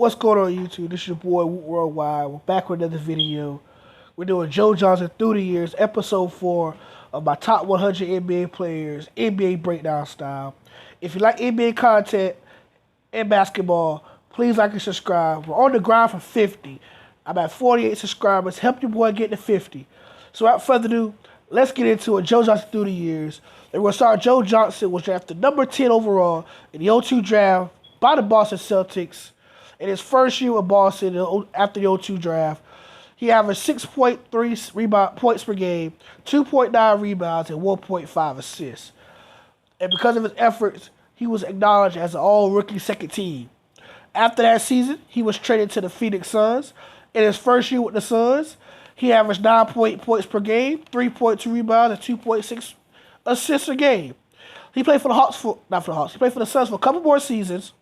What's going on YouTube? This is your boy Woot Worldwide. We're back with another video. We're doing Joe Johnson Through the Years, episode 4 of my top 100 NBA players, NBA breakdown style. If you like NBA content and basketball, please like and subscribe. We're on the grind for 50. I'm at 48 subscribers. Help your boy get to 50. So without further ado, let's get into it. Joe Johnson Through the Years. And we're going to start. Joe Johnson was drafted number 10 overall in the 02 draft by the Boston Celtics. In his first year with Boston after the 02 draft, he averaged 6.3 points per game, 2.9 rebounds, and 1.5 assists. And because of his efforts, he was acknowledged as an all-rookie second team. After that season, he was traded to the Phoenix Suns. In his first year with the Suns, he averaged 9.8 points per game, 3.2 rebounds, and 2.6 assists a game. He played for the Hawks he played for the Suns for a couple more seasons.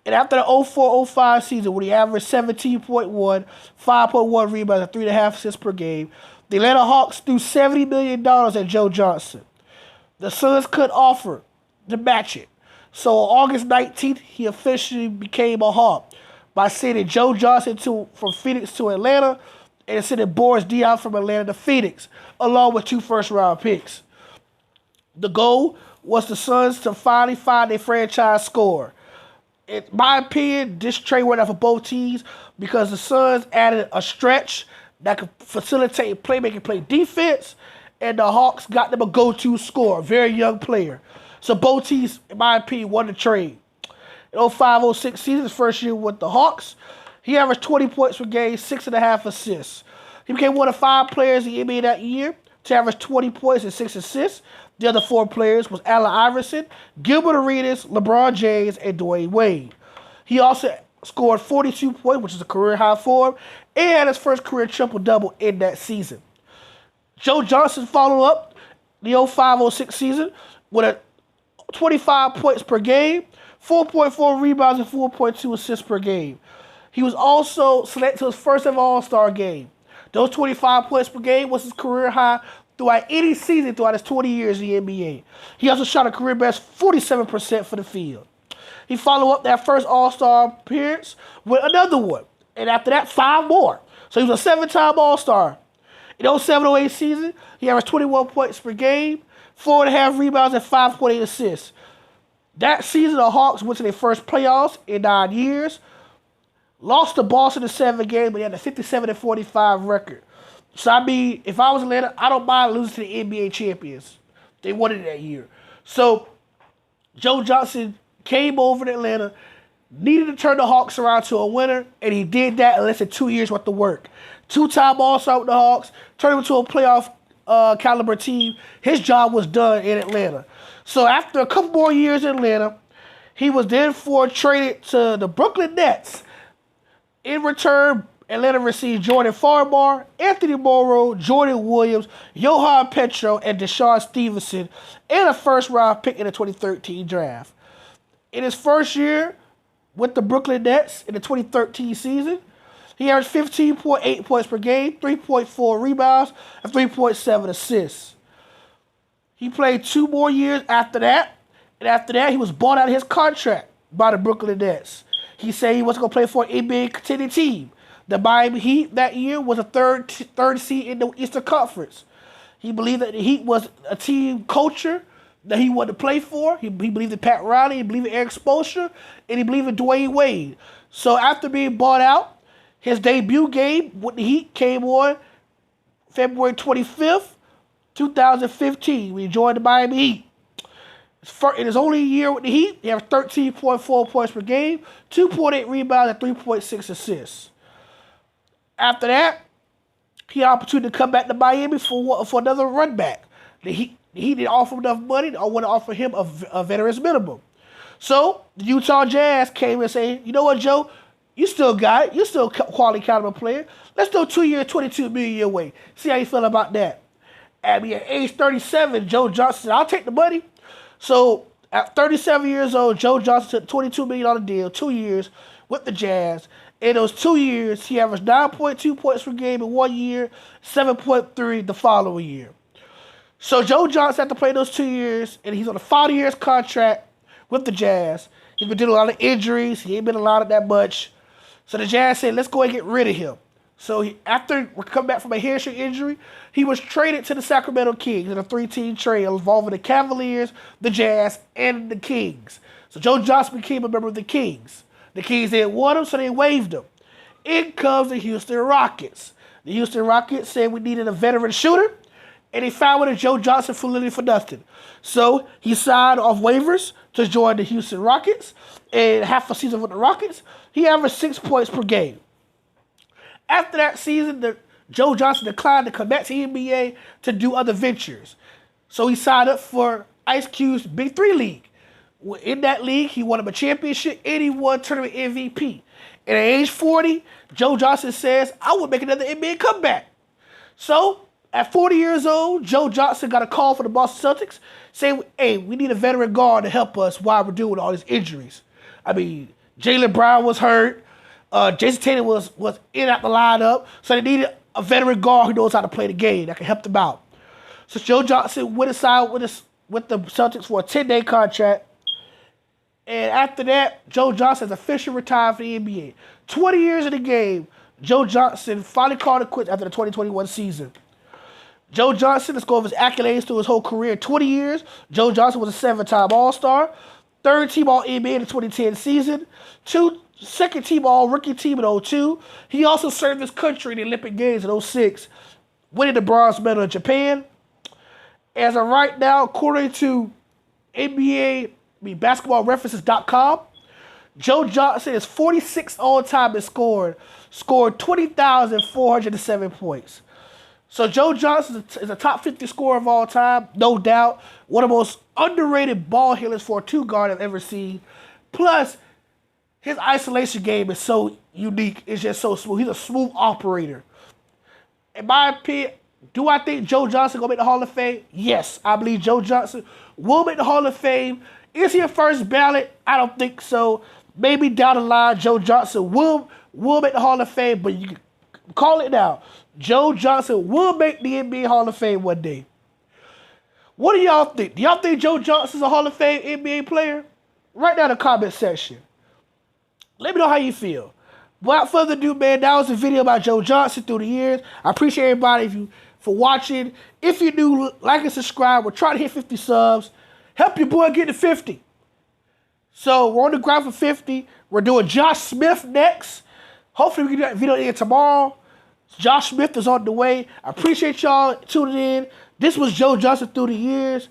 And after the 04-05 season, when he averaged 17.1, 5.1 rebounds, and 3.5 assists per game, the Atlanta Hawks threw $70 million at Joe Johnson. The Suns couldn't offer to match it. So on August 19th, he officially became a Hawk by sending Joe Johnson from Phoenix to Atlanta and sending Boris Diaw from Atlanta to Phoenix, along with 2 first-round picks. The goal was the Suns to finally find a franchise scorer. In my opinion, this trade worked out for both teams because the Suns added a stretch that could facilitate playmaking, play defense, and the Hawks got them a go-to scorer, a very young player. So both teams, in my opinion, won the trade. In 05-06 season, his first year with the Hawks, he averaged 20 points per game, 6.5 assists. He became one of 5 players in the NBA that year to average 20 points and 6 assists. The other 4 players was Allen Iverson, Gilbert Arenas, LeBron James, and Dwayne Wade. He also scored 42 points, which is a career high for him, and had his first career triple-double in that season. Joe Johnson followed up the 05-06 season with a 25 points per game, 4.4 rebounds, and 4.2 assists per game. He was also selected to his first ever All-Star game. Those 25 points per game was his career high throughout any season throughout his 20 years in the NBA. He also shot a career best 47% for the field. He followed up that first All-Star appearance with another one. And after that, 5 more. So he was a 7-time All-Star. In 07-08 season, he averaged 21 points per game, 4.5 rebounds, and 5.8 assists. That season, the Hawks went to their first playoffs in 9 years. Lost to Boston in 7 games, but he had a 57-45 record. So, I mean, if I was Atlanta, I don't mind losing to the NBA champions. They won it that year. So, Joe Johnson came over to Atlanta, needed to turn the Hawks around to a winner, and he did that in less than 2 years worth of work. 2-time All-Star with the Hawks, turned him into a playoff caliber team. His job was done in Atlanta. So, after a couple more years in Atlanta, he was then traded to the Brooklyn Nets. In return, Atlanta received Jordan Farmar, Anthony Morrow, Jordan Williams, Johan Petro, and Deshaun Stevenson, and a first-round pick in the 2013 draft. In his first year with the Brooklyn Nets in the 2013 season, he averaged 15.8 points per game, 3.4 rebounds, and 3.7 assists. He played 2 more years after that, and after that, he was bought out of his contract by the Brooklyn Nets. He said he wasn't going to play for an NBA contending team. The Miami Heat that year was a third seed in the Eastern Conference. He believed that the Heat was a team culture that he wanted to play for. He believed in Pat Riley, he believed in Eric Spoelstra, and he believed in Dwayne Wade. So after being bought out, his debut game with the Heat came on February 25th, 2015, when he joined the Miami Heat. In his only year with the Heat, he had 13.4 points per game, 2.8 rebounds, and 3.6 assists. After that, he had an opportunity to come back to Miami for another run back. He didn't offer enough money. I want to offer him a veteran's minimum. So the Utah Jazz came and said, you know what, Joe? You still got it. You're still a quality caliber player. Let's do 2 years, $22 million your way. See how you feel about that. At age 37, Joe Johnson said, I'll take the money. So at 37 years old, Joe Johnson took a $22 million deal, 2 years with the Jazz. In those 2 years, he averaged 9.2 points per game in 1 year, 7.3 the following year. So Joe Johnson had to play those 2 years, and he's on a 5-year contract with the Jazz. He's been dealing with a lot of injuries. He ain't been allowed that much. So the Jazz said, let's go and get rid of him. So after coming back from a hamstring injury, he was traded to the Sacramento Kings in a 3-team trade involving the Cavaliers, the Jazz, and the Kings. So Joe Johnson became a member of the Kings. The Kings didn't want him, so they waived him. In comes the Houston Rockets. The Houston Rockets said we needed a veteran shooter, and they found one of Joe Johnson for literally for nothing. So he signed off waivers to join the Houston Rockets, and half a season with the Rockets, he averaged 6 points per game. After that season, Joe Johnson declined to come back to the NBA to do other ventures. So he signed up for Ice Cube's Big 3 League. In that league, he won a championship and he won tournament MVP. And at age 40, Joe Johnson says, I would make another NBA comeback. So, at 40 years old, Joe Johnson got a call from the Boston Celtics saying, hey, we need a veteran guard to help us while we're doing all these injuries. I mean, Jaylen Brown was hurt. Jason Tatum was in and out the lineup. So they needed a veteran guard who knows how to play the game that can help them out. So Joe Johnson went aside with the Celtics for a 10-day contract. And after that, Joe Johnson has officially retired from the NBA. 20 years in the game, Joe Johnson finally called it quits after the 2021 season. Joe Johnson, let's go over his accolades through his whole career. 20 years, Joe Johnson was a 7-time All-Star, 3rd-team All-NBA in the 2010 season, second-team All-Rookie team in 2002. He also served his country in the Olympic Games in 2006, winning the bronze medal in Japan. As of right now, according to basketballreferences.com, Joe Johnson is 46th all-time in scored 20,407 points. So Joe Johnson is a top 50 scorer of all time, no doubt. One of the most underrated ball handlers for a two-guard I've ever seen. Plus, his isolation game is so unique. It's just so smooth. He's a smooth operator. In my opinion, do I think Joe Johnson going to make the Hall of Fame? Yes, I believe Joe Johnson will make the Hall of Fame. Is he a first ballot? I don't think so. Maybe down the line, Joe Johnson will make the Hall of Fame, but you can call it now. Joe Johnson will make the NBA Hall of Fame one day. What do y'all think? Do y'all think Joe Johnson's a Hall of Fame NBA player? Write down in the comment section. Let me know how you feel. Without further ado, man, that was a video about Joe Johnson through the years. I appreciate everybody for watching. If you're new, like and subscribe. We're trying to hit 50 subs. Help your boy get to 50. So we're on the ground for 50. We're doing Josh Smith next. Hopefully we can do that video in tomorrow. Josh Smith is on the way. I appreciate y'all tuning in. This was Joe Johnson through the years.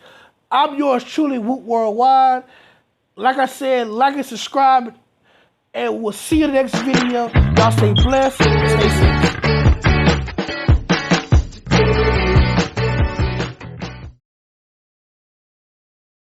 I'm yours truly, Woot Worldwide. Like I said, like and subscribe. And we'll see you in the next video. Y'all stay blessed and stay safe.